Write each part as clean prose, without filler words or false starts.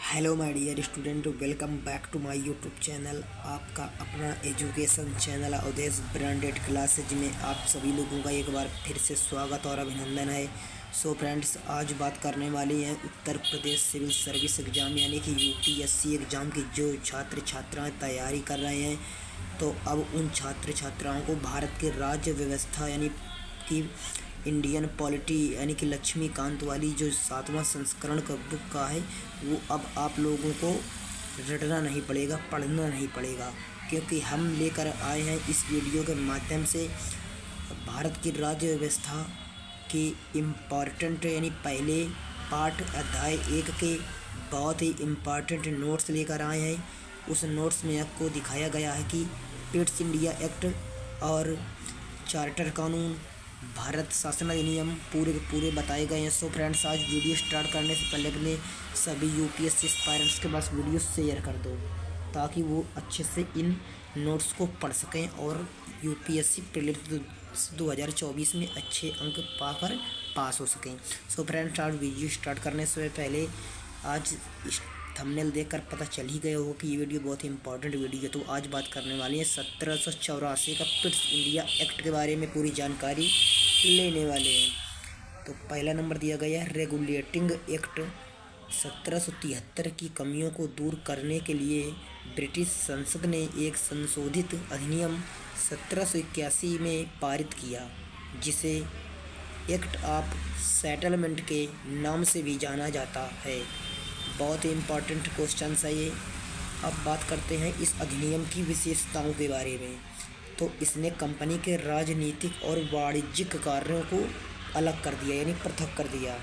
Hello my dear student, welcome back to my YouTube channel. आपका अपना education channel Awadhesh branded classes में आप सभी लोगों का एक बार फिर से स्वागत और अभिनंदन है। सो फ्रेंड्स, आज बात करने वाली हैं Uttar Pradesh civil service exam यानी कि यूपीएससी एग्ज़ाम की जो छात्र छात्राएँ तैयारी कर रहे हैं। तो अब उन छात्र छात्राओं को भारत के राज्य व्यवस्था यानी कि इंडियन पॉलिटी यानी कि लक्ष्मीकांत वाली जो 7वां संस्करण का बुक का है, वो अब आप लोगों को रटना नहीं पड़ेगा, पढ़ना नहीं पड़ेगा, क्योंकि हम लेकर आए हैं इस वीडियो के माध्यम से भारत की राज्य व्यवस्था की इम्पॉर्टेंट यानी पहले पाठ अध्याय 1 के बहुत ही इम्पॉर्टेंट नोट्स लेकर आए हैं। उस नोट्स में आपको दिखाया गया है कि पिट्स इंडिया एक्ट और चार्टर कानून, भारत शासन अधिनियम पूरे के पूरे बताए गए हैं। सो फ्रेंड्स, आज वीडियो स्टार्ट करने से पहले अपने सभी यूपीएससी एस्पायरेंट्स के पास वीडियो शेयर कर दो ताकि वो अच्छे से इन नोट्स को पढ़ सकें और यूपीएससी प्रीलिम्स 2024 में अच्छे अंक पाकर पास हो सकें। सो फ्रेंड्स, आज वीडियो स्टार्ट करने से पहले आज थंबनेल देखकर पता चल ही गया हो कि ये वीडियो बहुत ही इंपॉर्टेंट वीडियो है। तो आज बात करने वाली है 1784 का पिट्स इंडिया एक्ट के बारे में पूरी जानकारी लेने वाले हैं। तो पहला नंबर दिया गया है रेगुलेटिंग एक्ट। 1773 की कमियों को दूर करने के लिए ब्रिटिश संसद ने एक संशोधित अधिनियम 1781 में पारित किया, जिसे एक्ट ऑफ सेटलमेंट के नाम से भी जाना जाता है। बहुत ही इम्पॉर्टेंट क्वेश्चन है ये। अब बात करते हैं इस अधिनियम की विशेषताओं के बारे में। तो इसने कंपनी के राजनीतिक और वाणिज्यिक कार्यों को अलग कर दिया यानी पृथक कर दिया।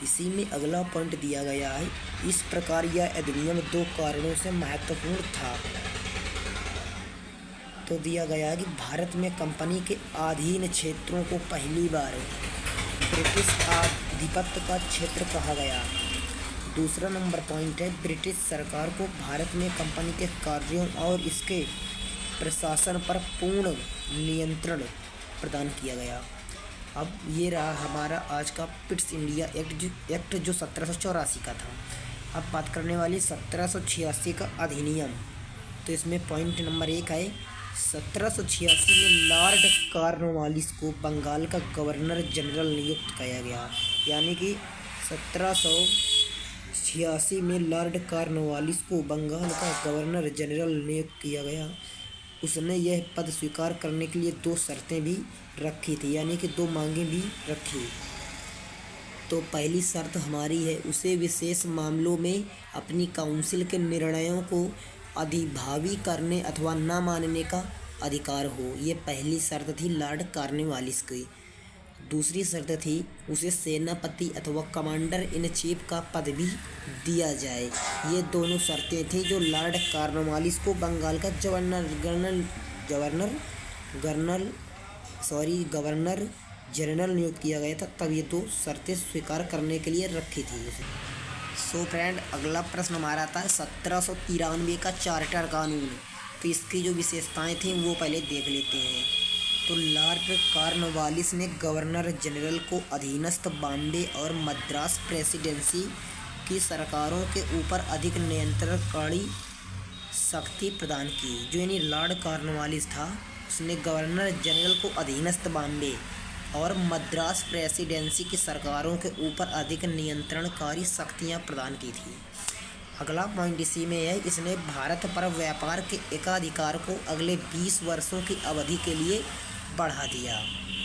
इसी में अगला पॉइंट दिया गया है, इस प्रकार यह अधिनियम 2 कारणों से महत्वपूर्ण था। तो दिया गया है कि भारत में कंपनी के अधीन क्षेत्रों को पहली बार ब्रिटिश आधिपत्य का क्षेत्र कहा गया। दूसरा नंबर पॉइंट है, ब्रिटिश सरकार को भारत में कंपनी के कार्यों और इसके प्रशासन पर पूर्ण नियंत्रण प्रदान किया गया। अब ये रहा हमारा आज का पिट्स इंडिया एक्ट जो 1784 का था। अब बात करने वाली 1786 का अधिनियम। तो इसमें पॉइंट नंबर 1 है, 1786 में लॉर्ड कॉर्नवालिस को बंगाल का गवर्नर जनरल नियुक्त किया गया। यानी कि 1786 में लॉर्ड कॉर्नवालिस को बंगाल का गवर्नर जनरल नियुक्त किया गया। उसने यह पद स्वीकार करने के लिए 2 शर्तें भी रखी थी, यानी कि 2 मांगें भी रखी। तो पहली शर्त हमारी है, उसे विशेष मामलों में अपनी काउंसिल के निर्णयों को अधिभावी करने अथवा न मानने का अधिकार हो। ये पहली शर्त थी लॉर्ड कॉर्नवालिस की। दूसरी शर्त थी, उसे सेनापति अथवा कमांडर इन चीफ का पद भी दिया जाए। ये दोनों शर्तें थी जो लॉर्ड कॉर्नवालिस को बंगाल का गवर्नर जनरल नियुक्त किया गया था, तब ये 2 शर्तें स्वीकार करने के लिए रखी थी उसे। सो फ्रेंड, अगला प्रश्न हमारा था 1793 का चार्टर कानून। तो इसकी जो विशेषताएं थी वो पहले देख लेते हैं। तो लॉर्ड कॉर्नवालिस ने गवर्नर जनरल को अधीनस्थ बॉम्बे और मद्रास प्रेसिडेंसी की सरकारों के ऊपर अधिक नियंत्रणकारी शक्ति प्रदान की। जो यानी लॉर्ड कॉर्नवालिस था, उसने गवर्नर जनरल को अधीनस्थ बॉम्बे और मद्रास प्रेसिडेंसी की सरकारों के ऊपर अधिक नियंत्रणकारी शक्तियाँ प्रदान की थी। अगला पॉइंट इसी में है, इसने भारत पर व्यापार के एकाधिकार को अगले 20 वर्षों की अवधि के लिए बढ़ा दिया।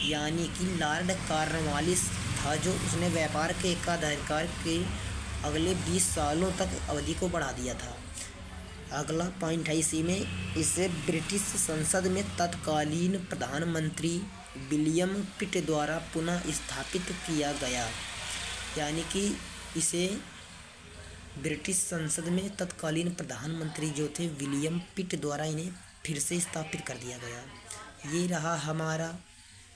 यानी कि लॉर्ड कॉर्नवालिस था जो उसने व्यापार के एकाधिकार के अगले 20 सालों तक अवधि को बढ़ा दिया था। अगला पॉइंट है इसी में, इसे ब्रिटिश संसद में तत्कालीन प्रधानमंत्री विलियम पिट द्वारा पुनः स्थापित किया गया। यानी कि इसे ब्रिटिश संसद में तत्कालीन प्रधानमंत्री जो थे विलियम पिट द्वारा इन्हें फिर से स्थापित कर दिया गया। ये रहा हमारा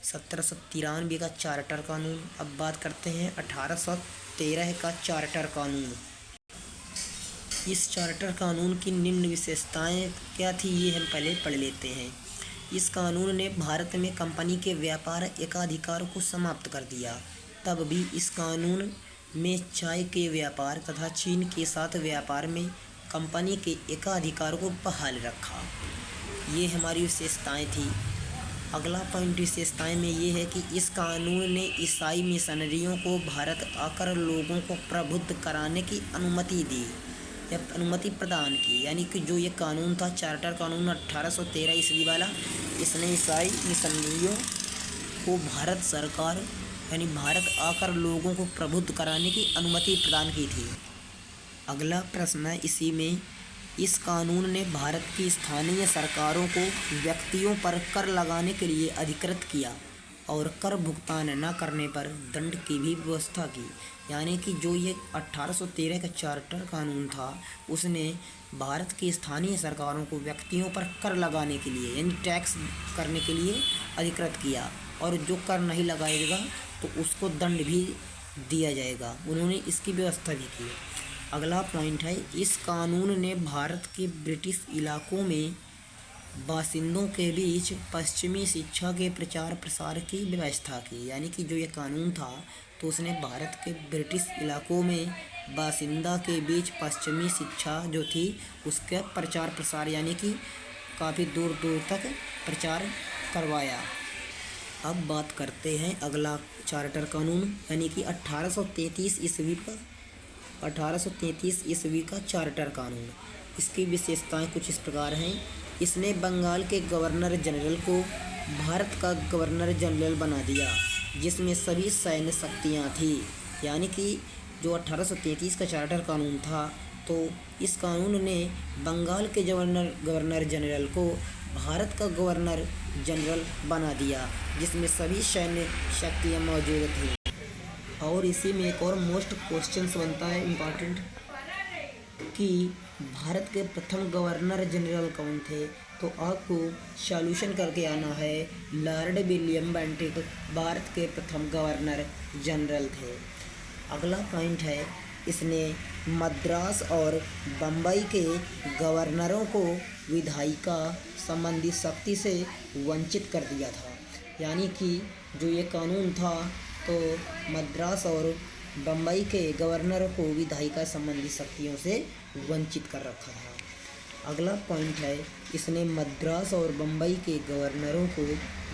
1793 का चार्टर कानून। अब बात करते हैं 1813 का चार्टर कानून। इस चार्टर कानून की निम्न विशेषताएं क्या थी, ये हम पहले पढ़ लेते हैं। इस कानून ने भारत में कंपनी के व्यापार एकाधिकार को समाप्त कर दिया। तब भी इस कानून में चाय के व्यापार तथा चीन के साथ व्यापार में कंपनी के एकाधिकार को बहाल रखा। ये हमारी विशेषताएं थी। अगला पॉइंट विशेषताएं में ये है कि इस कानून ने ईसाई मिशनरियों को भारत आकर लोगों को प्रबुद्ध कराने की अनुमति दी या अनुमति प्रदान की। यानी कि जो ये कानून था, चार्टर कानून 1813 ईस्वी वाला, इसने ईसाई मिशनरियों को भारत सरकार यानी भारत आकर लोगों को प्रबुद्ध कराने की अनुमति प्रदान की थी। अगला प्रश्न है इसी में, इस कानून ने भारत की स्थानीय सरकारों को व्यक्तियों पर कर लगाने के लिए अधिकृत किया और कर भुगतान न करने पर दंड की भी व्यवस्था की। यानी कि जो ये 1813 का चार्टर कानून था, उसने भारत की स्थानीय सरकारों को व्यक्तियों पर कर लगाने के लिए यानी टैक्स करने के लिए अधिकृत किया, और जो कर नहीं लगाएगा तो उसको दंड भी दिया जाएगा। उन्होंने इसकी व्यवस्था भी की। अगला पॉइंट है, इस कानून ने भारत के ब्रिटिश इलाकों में बासिंदों के बीच पश्चिमी शिक्षा के प्रचार प्रसार की व्यवस्था की। यानी कि जो ये कानून था, तो उसने भारत के ब्रिटिश इलाकों में बासिंदा के बीच पश्चिमी शिक्षा जो थी उसका प्रचार प्रसार यानी कि काफ़ी दूर दूर तक प्रचार करवाया। अब बात करते हैं अगला चार्टर कानून यानी कि 1833 ईस्वी का चार्टर कानून। इसकी विशेषताएं कुछ इस प्रकार हैं। इसने बंगाल के गवर्नर जनरल को भारत का गवर्नर जनरल बना दिया, जिसमें सभी सैन्य शक्तियां थी। यानी कि जो 1833 का चार्टर कानून था, तो इस कानून ने बंगाल के गवर्नर जनरल को भारत का गवर्नर जनरल बना दिया, जिसमें सभी सैन्य शक्तियाँ मौजूद थी। और इसी में एक और मोस्ट क्वेश्चंस बनता है इम्पॉर्टेंट कि भारत के प्रथम गवर्नर जनरल कौन थे। तो आपको सॉल्यूशन करके आना है। लॉर्ड विलियम बेंटिक भारत के प्रथम गवर्नर जनरल थे। अगला पॉइंट है, इसने मद्रास और बम्बई के गवर्नरों को विधायिका संबंधी शक्ति से वंचित कर दिया था। यानी कि जो ये कानून था, तो मद्रास और बम्बई के गवर्नरों को विधायिका संबंधी शक्तियों से वंचित कर रखा था। अगला पॉइंट है, इसने मद्रास और बम्बई के गवर्नरों को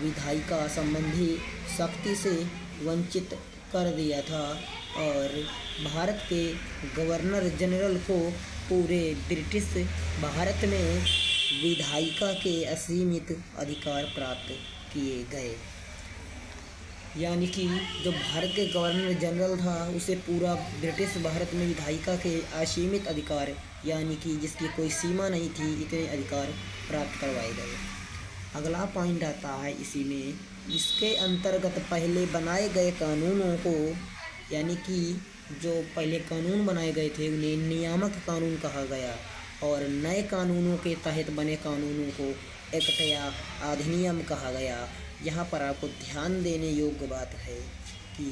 विधायिका संबंधी शक्ति से वंचित कर दिया था और भारत के गवर्नर जनरल को पूरे ब्रिटिश भारत में विधायिका के असीमित अधिकार प्राप्त किए गए। यानी कि जो भारत के गवर्नर जनरल था, उसे पूरा ब्रिटिश भारत में विधायिका के असीमित अधिकार यानी कि जिसकी कोई सीमा नहीं थी, इतने अधिकार प्राप्त करवाए गए। अगला पॉइंट आता है इसी में, इसके अंतर्गत पहले बनाए गए कानूनों को यानी कि जो पहले कानून बनाए गए थे उन्हें नियामक कानून कहा गया और नए कानूनों के तहत बने कानूनों को एक्ट या अधिनियम कहा गया। यहाँ पर आपको ध्यान देने योग्य बात है कि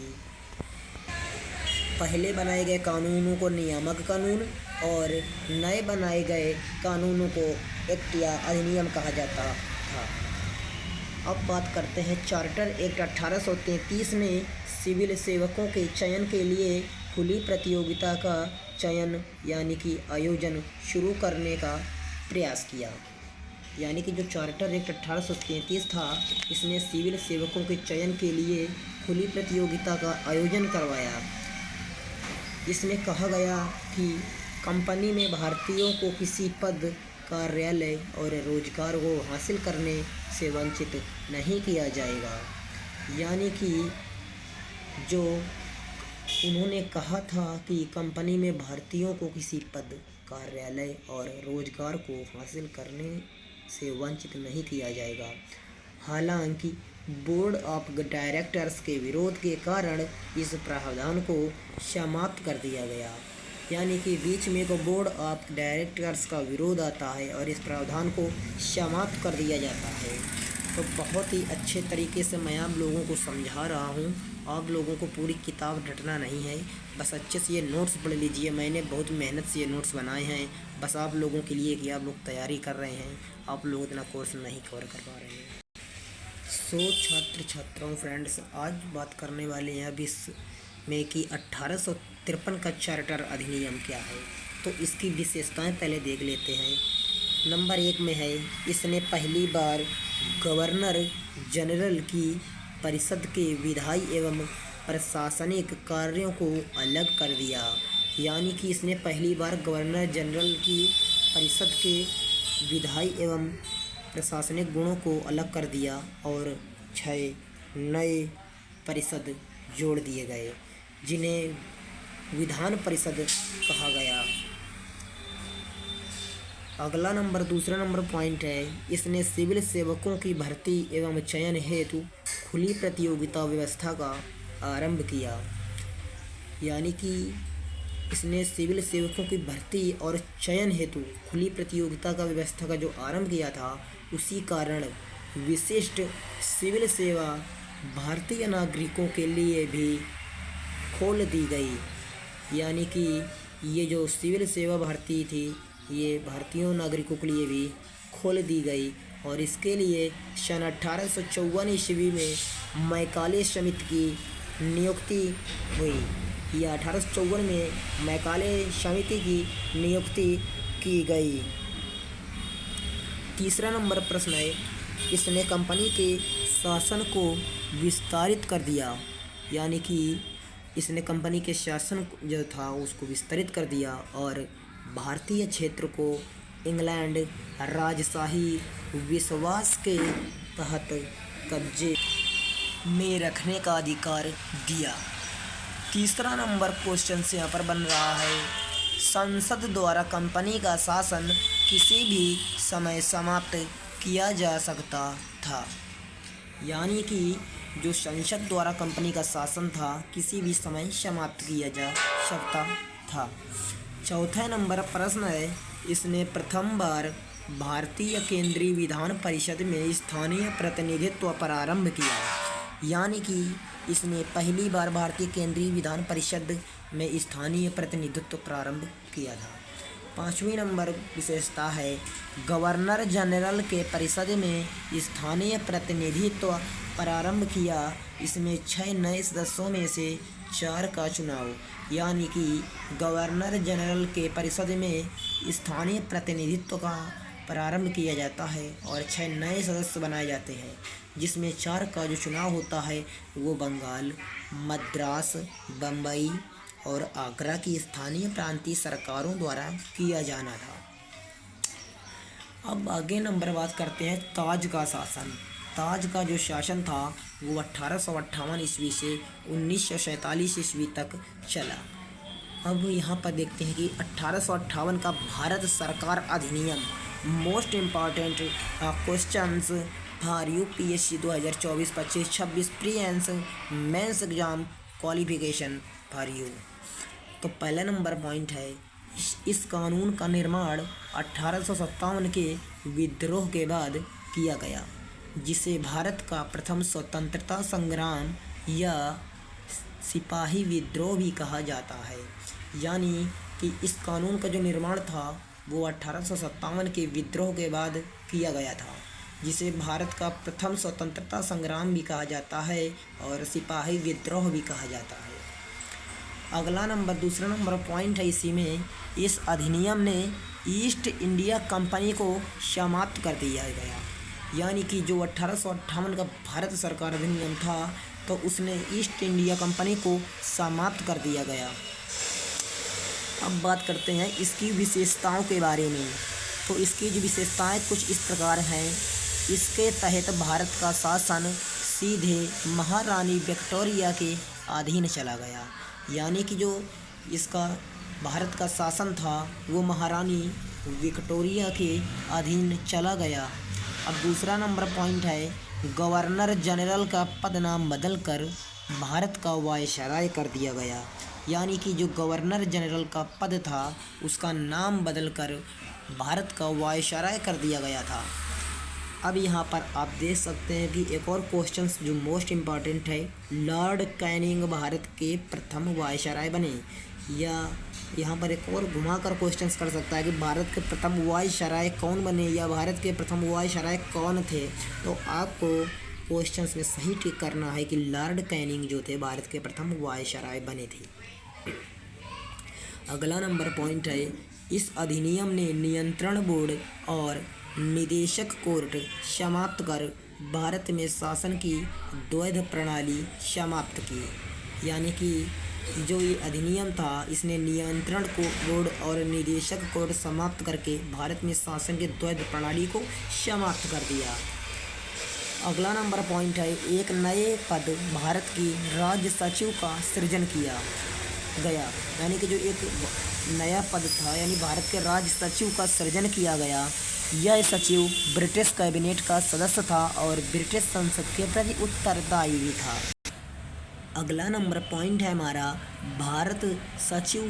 पहले बनाए गए कानूनों को नियामक कानून और नए बनाए गए कानूनों को एक्ट या अधिनियम कहा जाता था। अब बात करते हैं चार्टर एक्ट 1833 ने सिविल सेवकों के चयन के लिए खुली प्रतियोगिता का चयन यानी कि आयोजन शुरू करने का प्रयास किया। यानी कि जो चार्टर एक्ट 1833 था, इसने सिविल सेवकों के चयन के लिए खुली प्रतियोगिता का आयोजन करवाया। इसमें कहा गया कि कंपनी में भारतीयों को किसी पद, कार्यालय और रोजगार को हासिल करने से वंचित नहीं किया जाएगा। यानी कि जो उन्होंने कहा था कि कंपनी में भारतीयों को किसी पद, कार्यालय और रोजगार को हासिल करने से वंचित नहीं किया जाएगा। हालांकि बोर्ड ऑफ डायरेक्टर्स के विरोध के कारण इस प्रावधान को समाप्त कर दिया गया। यानी कि बीच में तो बोर्ड ऑफ डायरेक्टर्स का विरोध आता है और इस प्रावधान को समाप्त कर दिया जाता है। तो बहुत ही अच्छे तरीके से मैं आप लोगों को समझा रहा हूँ। आप लोगों को पूरी किताब रटना नहीं है, बस अच्छे से ये नोट्स पढ़ लीजिए। मैंने बहुत मेहनत से ये नोट्स बनाए हैं, बस आप लोगों के लिए कि आप लोग तैयारी कर रहे हैं, आप लोग इतना कोर्स नहीं कवर कर पा रहे हैं। छात्र छात्राओं फ्रेंड्स, आज बात करने वाले हैं अब इसमें कि 1800 1953 का चार्टर अधिनियम क्या है? तो इसकी विशेषताएं पहले देख लेते हैं। नंबर 1 में है, इसने पहली बार गवर्नर जनरल की परिषद के विधायी एवं प्रशासनिक कार्यों को अलग कर दिया। यानी कि इसने पहली बार गवर्नर जनरल की परिषद के विधायी एवं प्रशासनिक गुणों को अलग कर दिया और 6 नए परिषद जोड़ दिए गए, जिन्हें विधान परिषद कहा गया। अगला नंबर, दूसरा नंबर पॉइंट है, इसने सिविल सेवकों की भर्ती एवं चयन हेतु खुली प्रतियोगिता व्यवस्था का आरंभ किया। यानी कि इसने सिविल सेवकों की भर्ती और चयन हेतु खुली प्रतियोगिता का व्यवस्था का जो आरंभ किया था, उसी कारण विशिष्ट सिविल सेवा भारतीय नागरिकों के लिए भी खोल दी गई। यानी कि ये जो सिविल सेवा भर्ती थी, ये भारतीय नागरिकों के लिए भी खोल दी गई और इसके लिए सन 1854 ईस्वी में मैकाले समिति की नियुक्ति हुई। यह 1854 में मैकाले समिति की नियुक्ति की गई। तीसरा नंबर प्रश्न है, इसने कंपनी के शासन को विस्तारित कर दिया। यानी कि इसने कंपनी के शासन जो था उसको विस्तरित कर दिया और भारतीय क्षेत्र को इंग्लैंड राजशाही विश्वास के तहत कब्जे में रखने का अधिकार दिया। तीसरा नंबर क्वेश्चन से यहाँ पर बन रहा है, संसद द्वारा कंपनी का शासन किसी भी समय समाप्त किया जा सकता था। यानी कि जो संसद द्वारा कंपनी का शासन था, किसी भी समय समाप्त किया जा सकता था। चौथा नंबर प्रश्न है, इसने प्रथम बार भारतीय केंद्रीय विधान परिषद में स्थानीय प्रतिनिधित्व प्रारंभ किया। यानी कि इसने पहली बार भारतीय केंद्रीय विधान परिषद में स्थानीय प्रतिनिधित्व प्रारंभ किया था। पाँचवीं नंबर विशेषता है, गवर्नर जनरल के परिषद में स्थानीय प्रतिनिधित्व प्रारंभ किया। इसमें 6 नए सदस्यों में से 4 का चुनाव। यानी कि गवर्नर जनरल के परिषद में स्थानीय प्रतिनिधित्व का प्रारंभ किया जाता है और 6 नए सदस्य बनाए जाते हैं, जिसमें 4 का जो चुनाव होता है वो बंगाल, मद्रास, बम्बई और आगरा की स्थानीय प्रांतीय सरकारों द्वारा किया जाना था। अब आगे नंबर बात करते हैं ताज का शासन। ताज का जो शासन था वो 1858 ईस्वी से 1947 ईस्वी तक चला। अब यहाँ पर देखते हैं कि 1858 का भारत सरकार अधिनियम, most important questions for UPSC 2024-25 26 pre and mains exam qualification for you. तो पहला नंबर पॉइंट है, इस कानून का निर्माण 1857 के विद्रोह के बाद किया गया, जिसे भारत का प्रथम स्वतंत्रता संग्राम या सिपाही विद्रोह भी कहा जाता है। यानी कि इस कानून का जो निर्माण था वो 1857 के विद्रोह के बाद किया गया था, जिसे भारत का प्रथम स्वतंत्रता संग्राम भी कहा जाता है और सिपाही विद्रोह भी कहा जाता है। अगला नंबर, दूसरा नंबर पॉइंट है इसी में, इस अधिनियम ने ईस्ट इंडिया कंपनी को समाप्त कर दिया गया। यानी कि जो 1858 का भारत सरकार अधिनियम था तो उसने ईस्ट इंडिया कंपनी को समाप्त कर दिया गया। अब बात करते हैं इसकी विशेषताओं के बारे में। तो इसकी जो विशेषताएं कुछ इस प्रकार हैं, इसके तहत भारत का शासन सीधे महारानी विक्टोरिया के अधीन चला गया। यानी कि जो इसका भारत का शासन था वो महारानी विक्टोरिया के अधीन चला गया। अब दूसरा नंबर पॉइंट है, गवर्नर जनरल का पद नाम बदलकर भारत का वायसराय कर दिया गया। यानी कि जो गवर्नर जनरल का पद था उसका नाम बदलकर भारत का वायसराय कर दिया गया था। अब यहाँ पर आप देख सकते हैं कि एक और क्वेश्चन जो मोस्ट इम्पॉर्टेंट है, लॉर्ड कैनिंग भारत के प्रथम वायसराय बने। या यहाँ पर एक और घुमाकर क्वेश्चंस कर सकता है कि भारत के प्रथम वायसराय कौन बने या भारत के प्रथम वायसराय कौन थे। तो आपको क्वेश्चंस में सही टिक करना है कि लॉर्ड कैनिंग जो थे भारत के प्रथम वायसराय बने थे। अगला नंबर पॉइंट है, इस अधिनियम ने नियंत्रण बोर्ड और निदेशक कोर्ट समाप्त कर भारत में शासन की द्वैध प्रणाली समाप्त की। यानी कि जो ये अधिनियम था इसने नियंत्रण को बोर्ड और निदेशक कोर्ट समाप्त करके भारत में शासन की द्वैध प्रणाली को समाप्त कर दिया। अगला नंबर पॉइंट है, एक नए पद भारत की राज्य सचिव का सृजन किया गया। यानी कि जो एक नया पद था यानी भारत के राज्य सचिव का सृजन किया गया। यह सचिव ब्रिटिश कैबिनेट का सदस्य था और ब्रिटिश संसद के प्रति उत्तरदायी भी था। अगला नंबर पॉइंट है हमारा, भारत सचिव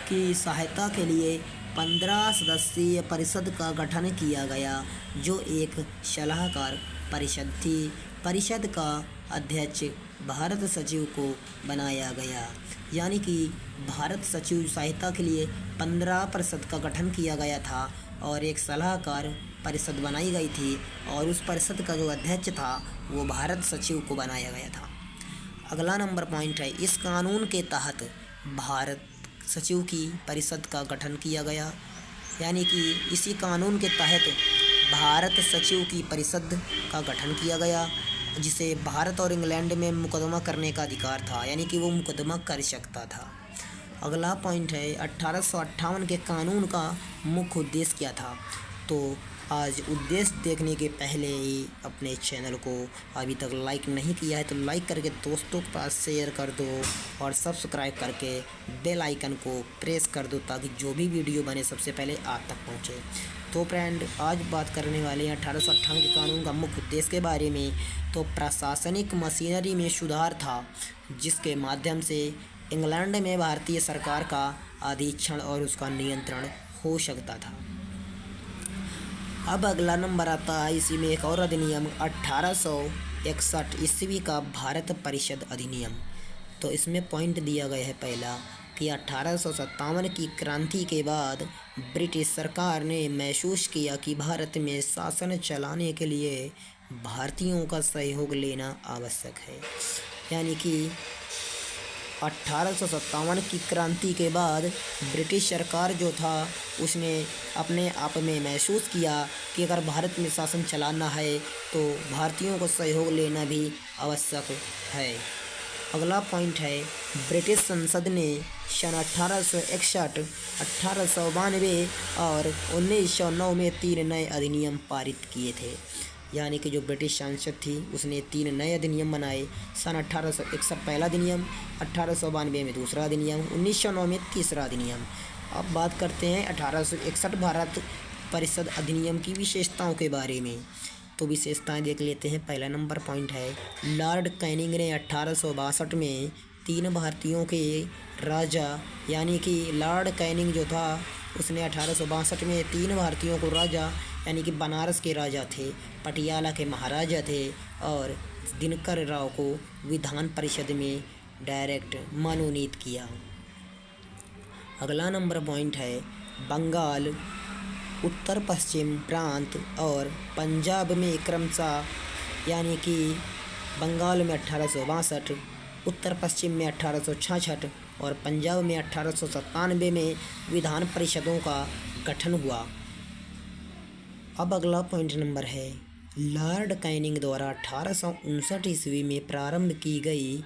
की सहायता के लिए 15 सदस्यीय परिषद का गठन किया गया, जो एक सलाहकार परिषद थी। परिषद का अध्यक्ष भारत सचिव को बनाया गया। यानी कि भारत सचिव सहायता के लिए 15 परिषद का गठन किया गया था और एक सलाहकार परिषद बनाई गई थी और उस परिषद का जो अध्यक्ष था वो भारत सचिव को बनाया गया था। अगला नंबर पॉइंट है, इस कानून के तहत भारत सचिव की परिषद का गठन किया गया। यानी कि इसी कानून के तहत भारत सचिव की परिषद का गठन किया गया, जिसे भारत और इंग्लैंड में मुकदमा करने का अधिकार था। यानी कि वो मुकदमा कर सकता था। अगला पॉइंट है, 1858 के कानून का मुख्य उद्देश्य क्या था। तो आज उद्देश्य देखने के पहले ही अपने चैनल को अभी तक लाइक नहीं किया है तो लाइक करके दोस्तों के पास शेयर कर दो और सब्सक्राइब करके बेल आइकन को प्रेस कर दो ताकि जो भी वीडियो बने सबसे पहले आप तक पहुंचे। तो फ्रेंड, आज बात करने वाले हैं 1858 के कानून का मुख्य उद्देश्य के बारे में। तो प्रशासनिक मशीनरी में सुधार था, जिसके माध्यम से इंग्लैंड में भारतीय सरकार का अधीक्षण और उसका नियंत्रण हो सकता था। अब अगला नंबर आता है, इसी में एक और अधिनियम 1861 ईस्वी का भारत परिषद अधिनियम। तो इसमें पॉइंट दिया गया है पहला कि 1857 की क्रांति के बाद ब्रिटिश सरकार ने महसूस किया कि भारत में शासन चलाने के लिए भारतीयों का सहयोग लेना आवश्यक है। यानी कि 1857 की क्रांति के बाद ब्रिटिश सरकार जो था उसने अपने आप में महसूस किया कि अगर भारत में शासन चलाना है तो भारतीयों को सहयोग लेना भी आवश्यक है। अगला पॉइंट है, ब्रिटिश संसद ने सन 1861, 1892 और 1909 में 3 नए अधिनियम पारित किए थे। यानी कि जो ब्रिटिश संसद थी उसने 3 नए अधिनियम बनाए। सन 1861 पहला अधिनियम, 1892 में दूसरा अधिनियम, 1909 में तीसरा अधिनियम। अब बात करते हैं 1861 भारत परिषद अधिनियम की विशेषताओं के बारे में। तो विशेषताएं देख लेते हैं। पहला नंबर पॉइंट है, लॉर्ड कैनिंग ने 1862 में 3 भारतीयों के राजा, यानी कि लॉर्ड कैनिंग जो था उसने 1862 में 3 भारतीयों को राजा, यानी कि बनारस के राजा थे, पटियाला के महाराजा थे और दिनकर राव को विधान परिषद में डायरेक्ट मनोनीत किया। अगला नंबर पॉइंट है, बंगाल, उत्तर पश्चिम प्रांत और पंजाब में क्रमशः, यानी कि बंगाल में 1862, उत्तर पश्चिम में 1866 और पंजाब में 1897 में विधान परिषदों का गठन हुआ। अब अगला पॉइंट नंबर है, लॉर्ड कैनिंग द्वारा 1859 ईस्वी में प्रारंभ की गई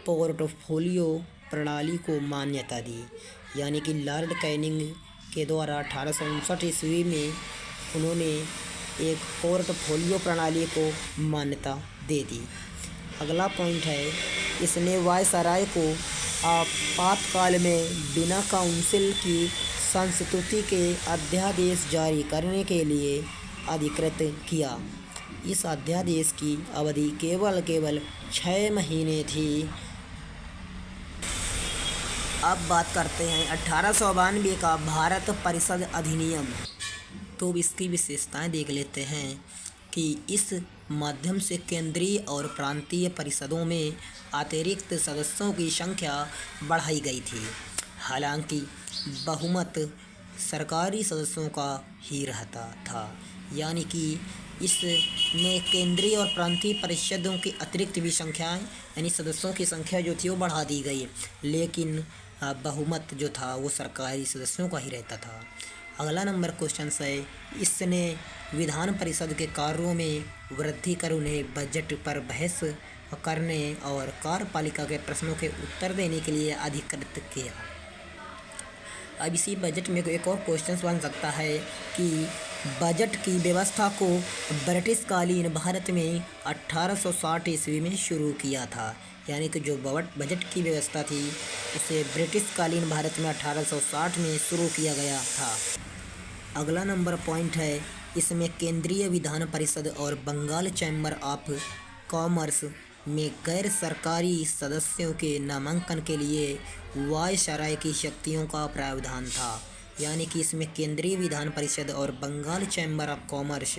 पोर्टफोलियो प्रणाली को मान्यता दी। यानी कि लॉर्ड कैनिंग के द्वारा 1859 ईस्वी में उन्होंने एक पोर्टफोलियो प्रणाली को मान्यता दे दी। अगला पॉइंट है, इसने वायसराय को आपातकाल में बिना काउंसिल की संस्तुति के अध्यादेश जारी करने के लिए अधिकृत किया। इस अध्यादेश की अवधि केवल 6 महीने थी। अब बात करते हैं 1892 का भारत परिषद अधिनियम। तो इसकी विशेषताएं देख लेते हैं कि इस माध्यम से केंद्रीय और प्रांतीय परिषदों में अतिरिक्त सदस्यों की संख्या बढ़ाई गई थी। हालांकि बहुमत सरकारी सदस्यों का ही रहता था। यानी कि इसमें केंद्रीय और प्रांतीय परिषदों की अतिरिक्त भी संख्याएं, यानी सदस्यों की संख्या जो थी वो बढ़ा दी गई। लेकिन बहुमत जो था वो सरकारी सदस्यों का ही रहता था। अगला नंबर क्वेश्चन है, इसने विधान परिषद के कार्यों में वृद्धि कर उन्हें बजट पर बहस करने और कार्यपालिका के प्रश्नों के उत्तर देने के लिए अधिकृत किया। अब इसी बजट में एक और क्वेश्चन बन सकता है कि बजट की व्यवस्था को ब्रिटिश कालीन भारत में 1860 ईस्वी में शुरू किया था। यानी कि जो बजट की व्यवस्था थी उसे ब्रिटिश कालीन भारत में 1860 में शुरू किया गया था। अगला नंबर पॉइंट है, इसमें केंद्रीय विधान परिषद और बंगाल चैम्बर ऑफ कॉमर्स में गैर सरकारी सदस्यों के नामांकन के लिए वायसराय की शक्तियों का प्रावधान था। यानी कि इसमें केंद्रीय विधान परिषद और बंगाल चैम्बर ऑफ कॉमर्स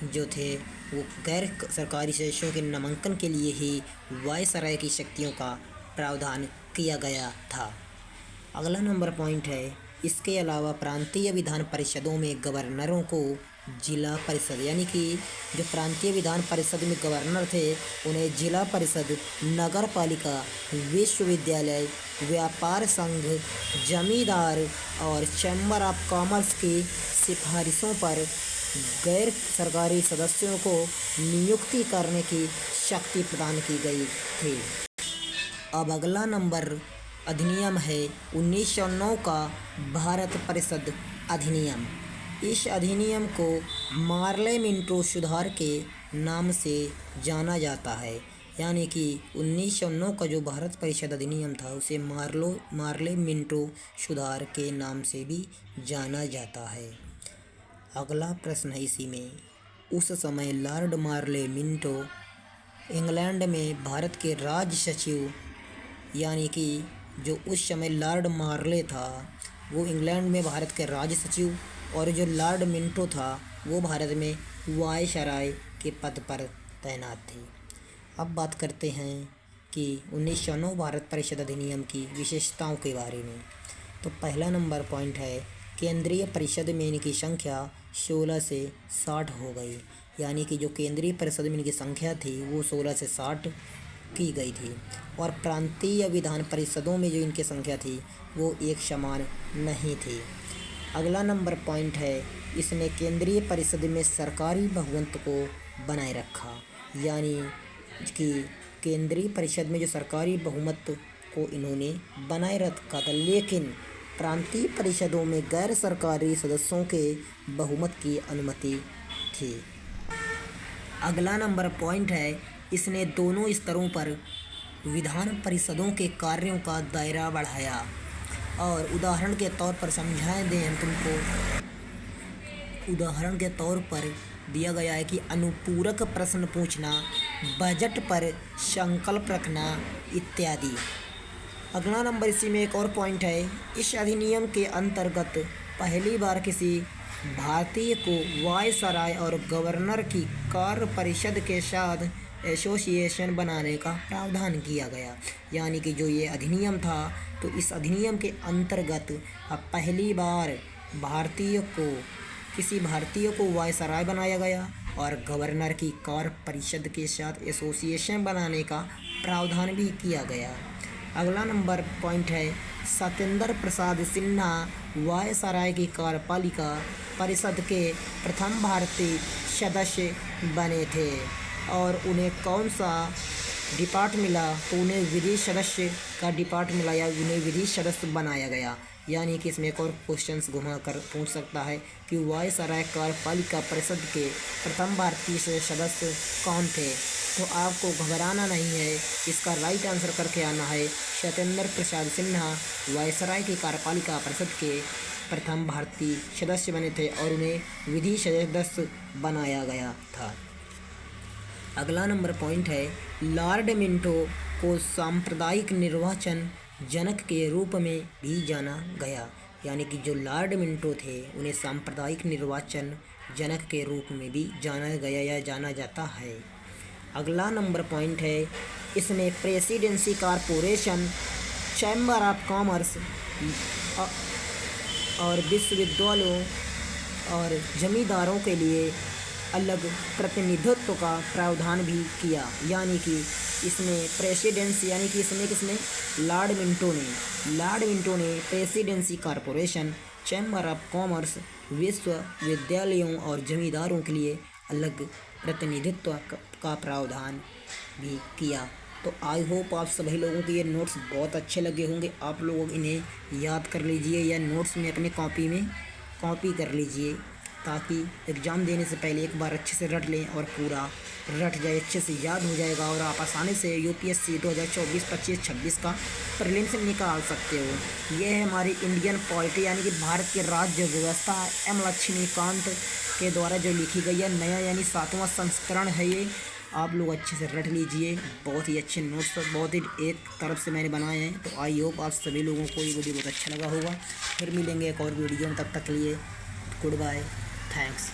जो थे वो गैर सरकारी सदस्यों के नामांकन के लिए ही वायसराय की शक्तियों का प्रावधान किया गया था। अगला नंबर पॉइंट है, इसके अलावा प्रांतीय विधान परिषदों में गवर्नरों को जिला परिषद, यानी कि जो प्रांतीय विधान परिषद में गवर्नर थे उन्हें जिला परिषद, नगर पालिका, विश्वविद्यालय, व्यापार संघ, जमींदार और चैम्बर ऑफ कॉमर्स की सिफारिशों पर गैर सरकारी सदस्यों को नियुक्ति करने की शक्ति प्रदान की गई थी। अब अगला नंबर अधिनियम है 1909 का भारत परिषद अधिनियम। इस अधिनियम को मार्ले मिंटो सुधार के नाम से जाना जाता है। यानी कि 1909 का जो भारत परिषद अधिनियम था उसे मार्ले मिंटो सुधार के नाम से भी जाना जाता है। अगला प्रश्न है इसी में, उस समय लॉर्ड मार्ले मिंटो इंग्लैंड में भारत के राज सचिव, यानी कि जो उस समय लॉर्ड मार्ले था वो इंग्लैंड में भारत के राज सचिव और जो लॉर्ड मिंटो था वो भारत में वायसराय के पद पर तैनात थे। अब बात करते हैं कि 1909 भारत परिषद अधिनियम की विशेषताओं के बारे में। तो पहला नंबर पॉइंट है, केंद्रीय परिषद में इनकी संख्या 16 से 60 हो गई। यानी कि जो केंद्रीय परिषद में इनकी संख्या थी वो 16 से 60 की गई थी। और प्रांतीय विधान परिषदों में जो इनकी संख्या थी वो एक समान नहीं थी। अगला नंबर पॉइंट है, इसने केंद्रीय परिषद में सरकारी बहुमत को बनाए रखा। यानी कि केंद्रीय परिषद में जो सरकारी बहुमत को इन्होंने बनाए रखा था, लेकिन प्रांतीय परिषदों में गैर सरकारी सदस्यों के बहुमत की अनुमति थी। अगला नंबर पॉइंट है, इसने दोनों स्तरों पर विधान परिषदों के कार्यों का दायरा बढ़ाया। और उदाहरण के तौर पर समझाएं दें हम तुमको, उदाहरण के तौर पर दिया गया है कि अनुपूरक प्रश्न पूछना, बजट पर संकल्प रखना इत्यादि। अगला नंबर इसी में एक और पॉइंट है, इस अधिनियम के अंतर्गत पहली बार किसी भारतीय को वायसराय और गवर्नर की कार्य परिषद के साथ एसोसिएशन बनाने का प्रावधान किया गया। यानी कि जो ये अधिनियम था तो इस अधिनियम के अंतर्गत पहली बार किसी भारतीय को वायसराय बनाया गया और गवर्नर की कार्य परिषद के साथ एसोसिएशन बनाने का प्रावधान भी किया गया। अगला नंबर पॉइंट है, सत्येंद्र प्रसाद सिन्हा वायसराय की कार्यपालिका परिषद के प्रथम भारतीय सदस्य बने थे। और उन्हें कौन सा डिपार्ट मिला? तो उन्हें विधि सदस्य का डिपार्ट मिला या उन्हें विधि सदस्य बनाया गया। यानी कि इसमें एक और क्वेश्चंस घुमा कर पूछ सकता है कि वायसराय कार्यपालिका परिषद के प्रथम भारतीय सदस्य कौन थे। तो आपको घबराना नहीं है, इसका राइट आंसर करके आना है सत्येंद्र प्रसाद सिन्हा वायसराय की कार्यपालिका परिषद के प्रथम भारतीय सदस्य बने थे और उन्हें विधि सदस्य बनाया गया था। अगला नंबर पॉइंट है, लॉर्ड मिंटो को सांप्रदायिक निर्वाचन जनक के रूप में भी जाना गया। यानी कि जो लॉर्ड मिंटो थे उन्हें सांप्रदायिक निर्वाचन जनक के रूप में भी जाना गया या जाना जाता है। अगला नंबर पॉइंट है, इसने presidency corporation, chamber of commerce और विश्वविद्यालयों और जमींदारों के लिए अलग प्रतिनिधित्व का प्रावधान भी किया। यानी कि इसमें प्रेसिडेंसी यानी कि इसमें किसने, लॉर्ड मिंटो ने presidency corporation, chamber of commerce, विश्वविद्यालयों और जमींदारों के लिए अलग प्रतिनिधित्व का प्रावधान भी किया। तो आई होप आप सभी लोगों के ये नोट्स बहुत अच्छे लगे होंगे। आप लोग इन्हें याद कर लीजिए या नोट्स में अपने कॉपी में कॉपी कर लीजिए, ताकि एग्ज़ाम देने से पहले एक बार अच्छे से रट लें और पूरा रट जाए, अच्छे से याद हो जाएगा और आप आसानी से यूपीएससी 2024, 25, 26 का प्रीलिम्स निकाल सकते हो। ये है हमारी इंडियन पॉलिटी यानी कि भारत की राज्य व्यवस्था एम लक्ष्मीकांत के द्वारा जो लिखी गई है, नया यानी 7वां संस्करण है ये। आप लोग अच्छे से रट लीजिए, बहुत ही अच्छे नोट्स बहुत ही एक तरफ से मैंने बनाए हैं। तो आई होप आप सभी लोगों को ये वीडियो बहुत अच्छा लगा होगा। फिर मिलेंगे एक और वीडियो में, तब तक के लिए गुड बाय, थैंक्स।